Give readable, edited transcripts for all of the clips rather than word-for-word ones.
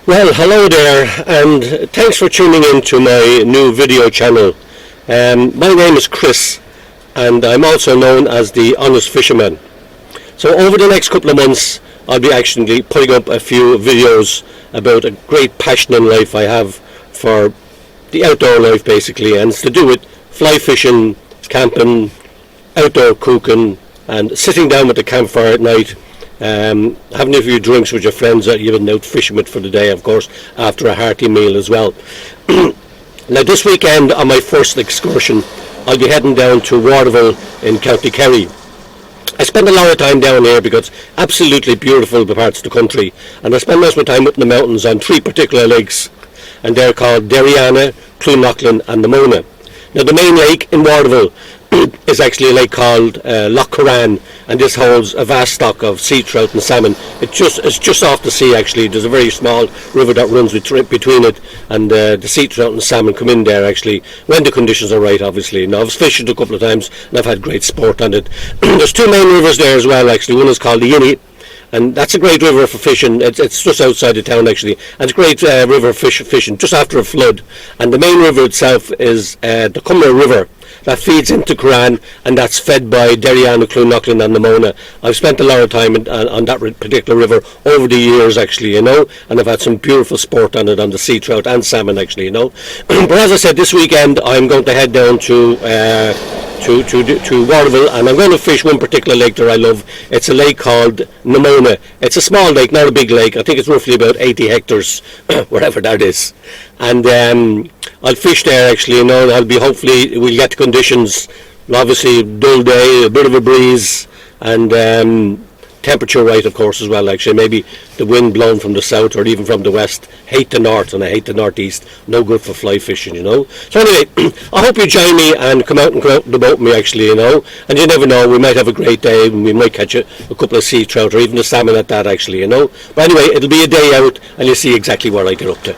Well, hello there, and thanks for tuning in to my new video channel. My name is Chris, and I'm also known as the Honest Fisherman. So over the next couple of months, I'll be actually putting up a few videos about a great passion in life I have for the outdoor life, basically, and it's to do with fly fishing, camping, outdoor cooking, and sitting down with the campfire at night. Having a few drinks with your friends that you've been out fishing with for the day, of course, after a hearty meal as well. Now this weekend on my first excursion, I'll be heading down to Waterville in County Kerry. I spend a lot of time down here because it's absolutely beautiful parts of the country, and I spend most of my time up in the mountains on three particular lakes, and they're called Neona, Lough, and Neona. Now the main lake in Waterville is actually a lake called Lough, and this holds a vast stock of sea trout and salmon. It's just off the sea actually. There's a very small river that runs between it, and the sea trout and salmon come in there actually when the conditions are right, obviously. Now I've fished it a couple of times and I've had great sport on it. There's two main rivers there as well actually. One is called the Inny, and that's a great river for fishing. It's just outside the town actually, and it's a great river fishing just after a flood. And the main river itself is the Cummer River that feeds into Curran, and that's fed by Derryanna, Clonocklin and Neona. I've spent a lot of time on that particular river over the years actually, and I've had some beautiful sport on it, on the sea trout and salmon actually, But as I said, this weekend I'm going to head down to Waterville, and I'm going to fish one particular lake that I love. It's a lake called Neona. It's a small lake, not a big lake. I think it's roughly about 80 hectares, whatever that is. And I'll fish there actually, and hopefully we'll get the conditions. Obviously, dull day, a bit of a breeze, and temperature right, of course, as well. Actually, maybe the wind blowing from the south or even from the west. Hate the north, and I hate the northeast. No good for fly fishing, So anyway, I hope you join me and come out the boat with me, actually, And you never know, we might have a great day, and we might catch a couple of sea trout or even a salmon at that, actually, But anyway, it'll be a day out, and you'll see exactly what I get up to.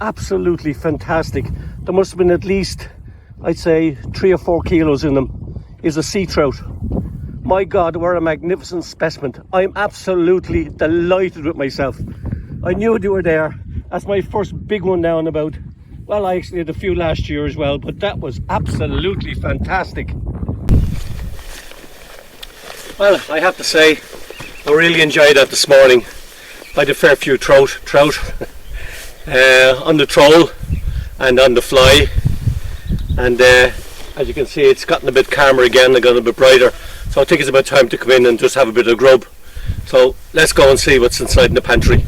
absolutely fantastic. There must have been at least, I'd say, 3 or 4 kilos in them. Is a sea trout. My God, what a magnificent specimen. I'm absolutely delighted with myself. I knew they were there. That's my first big one now in about, well, I actually had a few last year as well, but that was absolutely fantastic. Well, I have to say, I really enjoyed that this morning. I had a fair few trout on the troll and on the fly, and as you can see, it's gotten a bit calmer again, they've gotten a bit brighter, so I think it's about time to come in and just have a bit of grub. So let's go and see what's inside in the pantry.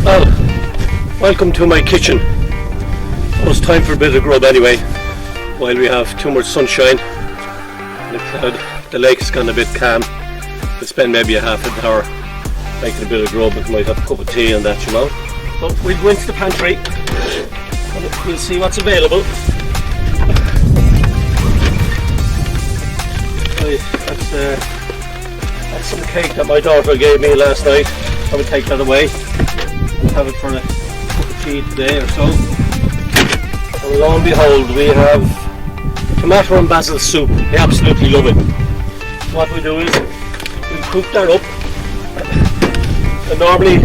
Well, welcome to my kitchen. Well, it's time for a bit of grub anyway, while we have too much sunshine. The lake has gone a bit calm. We'll spend maybe a half an hour making a bit of grub, and might have a cup of tea and that, you know. So we'll go into the pantry and we'll see what's available. That's some cake that my daughter gave me last night. I will take that away and have it for a cup of tea today or so. And lo and behold, we have tomato and basil soup. I absolutely love it. So what we do is we cook that up. And normally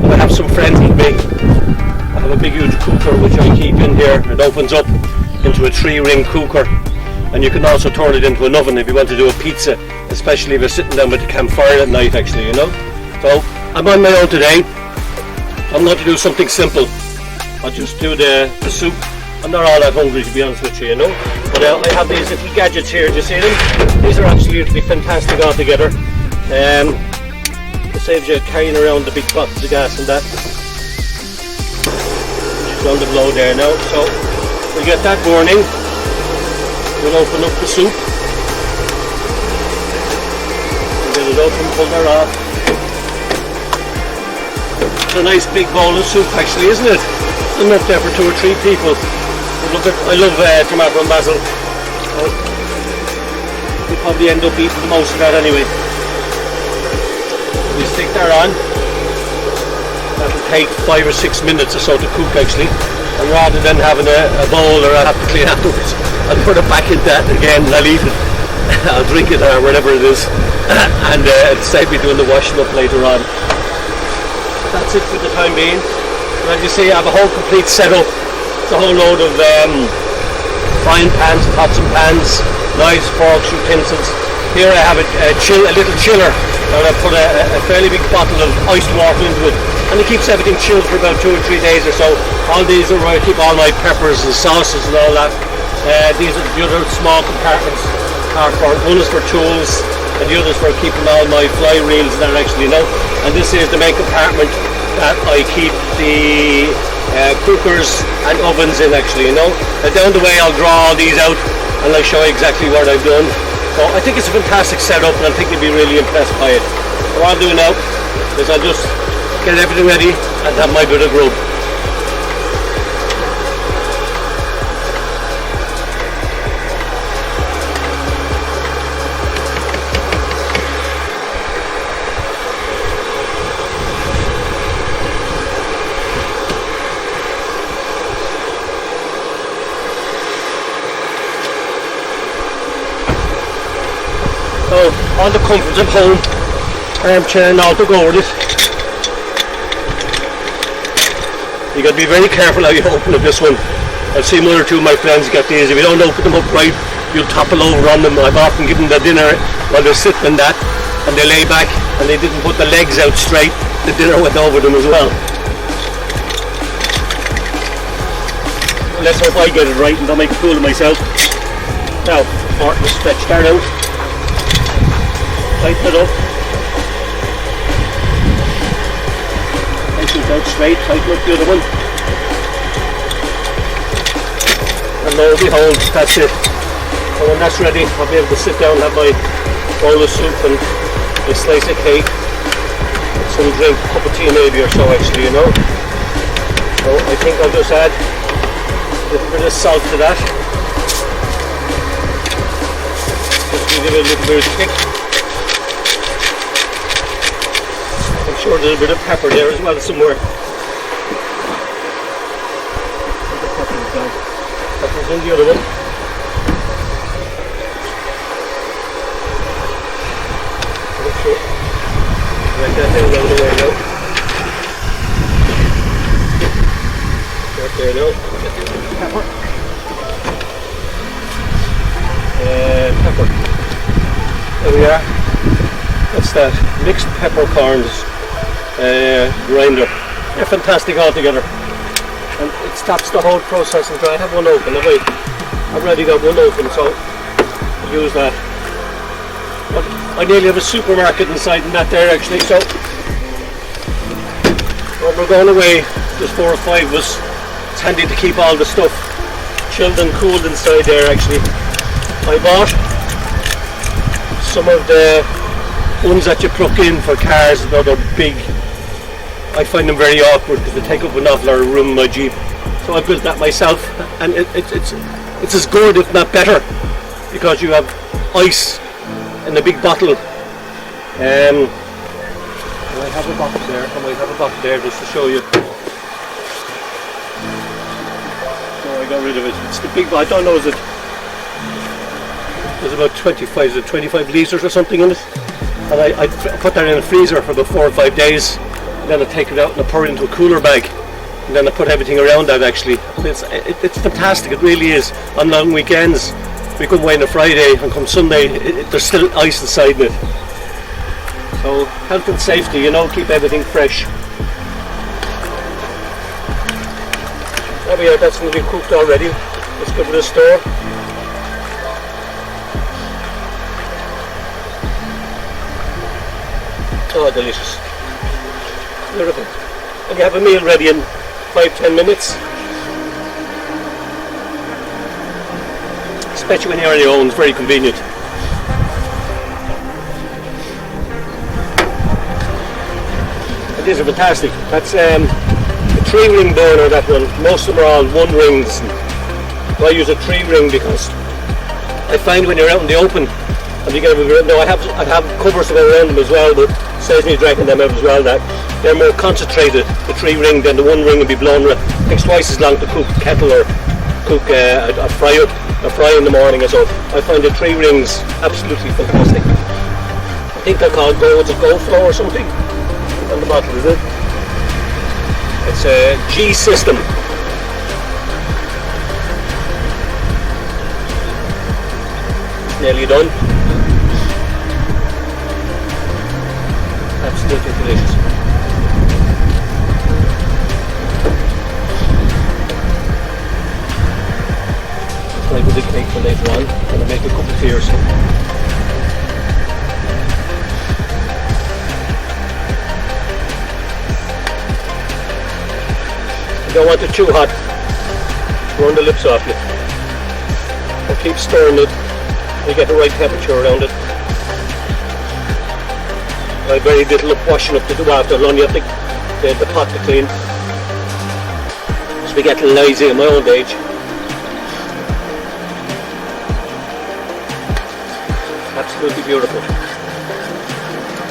when I have some friends with me, I have a big huge cooker which I keep in here. It opens up into a 3-ring cooker, and you can also turn it into an oven if you want to do a pizza, especially if you're sitting down with the campfire at night, actually, you know. So I'm on my own today. I'm going to do something simple. I'll just do the soup. I'm not all that hungry, to be honest with you, you know. But I have these little gadgets here, do you see them? These are absolutely fantastic altogether. It saves you carrying around the big bottles of gas and that. Just on the blow there now. So we'll get that burning. We'll open up the soup. We'll get it open, pull that off. It's a nice big bowl of soup actually, isn't it? Enough there for 2 or 3 people. I love tomato and basil. We'll probably end up eating most of that anyway. We stick that on. That'll take 5 or 6 minutes or so to cook actually. And rather than having a bowl or I have to clean afterwards, I'll put it back in that again and I'll eat it. I'll drink it or whatever it is. And instead of doing the washing up later on. That's it for the time being. And as you see, I have a whole complete setup. It's a whole load of frying pans, pots and pans, knives, forks, utensils. Here I have a little chiller, and I put a fairly big bottle of iced water into it, and it keeps everything chilled for about 2 or 3 days or so. All these are where I keep all my peppers and sauces and all that. These are the other small compartments. One is for tools, and the other is for keeping all my fly reels there actually, you know. And this is the main compartment that I keep the cookers and ovens in actually, you know. And down the way I'll draw all these out and I'll show you exactly what I've done. So I think it's a fantastic setup and I think you'll be really impressed by it. So what I'll do now is I'll just get everything ready and have my bit of grub. So, all the comforts of home, armchair and all to go with it. You got to be very careful how you open up this one. I've seen 1 or 2 of my friends get these. If you don't open them up right, you'll topple over on them. I've often given them the dinner while they're sitting in that, and they lay back and they didn't put the legs out straight. The dinner went over them as well. Let's hope I get it right and don't make a fool of myself. Now, Martin will stretch that out. Tighten it up. Tighten it out straight, tighten up the other one. And lo and behold, that's it. So when that's ready, I'll be able to sit down and have my bowl of soup and a slice of cake. Some drink, a cup of tea maybe or so actually, you know. So I think I'll just add a little bit of salt to that. Just to give it a little bit of kick. sure there's a bit of pepper there as well somewhere. Pepper's in the other one. Right that down the way now. Right there now. Pepper. Pepper. There we are. That's that mixed peppercorns grinder. They're fantastic altogether. And it stops the whole process until I have one open. I've already got one open, so I'll use that. But I nearly have a supermarket inside in that there actually, so when we're going away, there's 4 or 5 of us, it's handy to keep all the stuff chilled and cooled inside there actually. I bought some of the ones that you plug in for cars, they're big. I find them very awkward because they take up an awful lot of room in my Jeep. So I built that myself, and it's as good if not better because you have ice in a big bottle. I might have a bottle there. I might have a bottle there just to show you. So I got rid of it. It's the big bottle. I don't know, is it? There's about 25 litres or something in it. And I put that in a freezer for about 4 or 5 days. And then I take it out and I pour it into a cooler bag. And then I put everything around that actually. It's fantastic, it really is. On long weekends, we come away on a Friday and come Sunday, there's still ice inside it. So health and safety, you know, keep everything fresh. There we are, that's going to be cooked already. Let's go to the store. Oh, delicious. Beautiful. And you have a meal ready in 5-10 minutes. Especially when you're on your own, it's very convenient. And these are fantastic. That's a 3-ring burner, that one. Most of them are all 1 rings. I use a 3-ring because I find when you're out in the open and you get I have covers to go around them as well, but it saves me dragging them out as well. That they're more concentrated, the 3-ring, than the 1 ring will be blown. It takes twice as long to cook kettle or cook a fry in the morning. So I find the 3 rings absolutely fantastic. I think they're called Go Flow or something on the bottle, is it? It's a G system. Nearly done. Absolutely delicious. Like with the cake for later on, I'm going to make a couple of tiers. You don't want it too hot, burn the lips off you. And keep stirring it, you get the right temperature around it. I have very little washing up to do after, only have the pot to clean. Just be getting lazy at my old age. Absolutely beautiful. I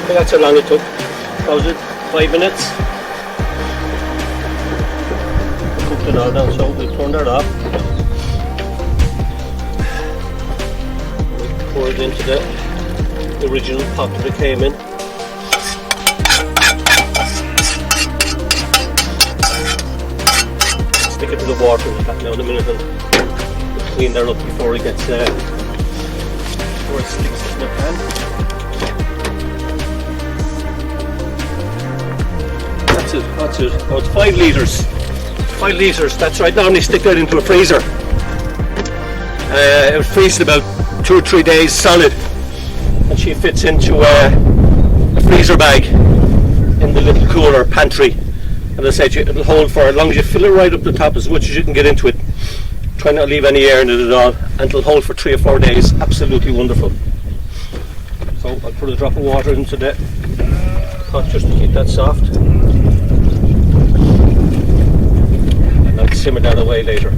think that's how long it took. How was it? 5 minutes? I cooked it all down, so we'll turn that off. We'll pour it into the original pot that it came in. Stick it to the water with that now in a minute and we'll clean that up before it gets before it sticks to the pan. That's it. Oh, it's 5 litres. 5 litres, that's right. Normally stick that into a freezer. It was freezed about 2 or 3 days solid, and she fits into a freezer bag in the little cooler pantry. And I said it'll hold for as long as you fill it right up the top as much as you can get into it. Try not to leave any air in it at all, and it'll hold for 3 or 4 days. Absolutely wonderful. So I'll put a drop of water into the pot just to keep that soft, and I'll simmer that away later.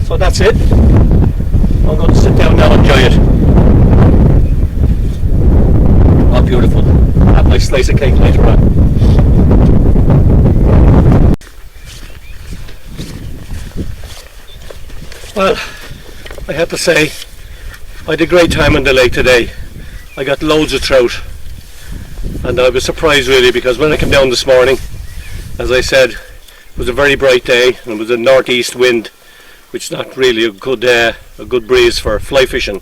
So that's it. I'm going to sit down now and enjoy it. Oh, beautiful. Have my slice of cake later on. Well, I have to say, I had a great time on the lake today. I got loads of trout, and I was surprised really, because when I came down this morning, as I said, it was a very bright day and it was a northeast wind, which is not really a good breeze for fly fishing.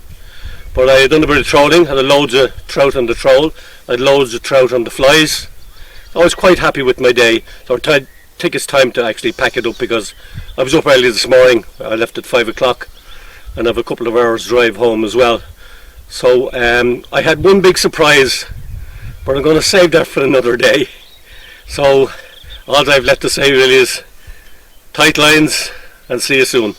But I had done a bit of trolling, had loads of trout on the troll, I had loads of trout on the flies. I was quite happy with my day, so I take its time to actually pack it up, because I was up early this morning. I left at 5 o'clock and I have a couple of hours drive home as well. So I had one big surprise, but I'm going to save that for another day. So all I've left to say really is tight lines, and see you soon.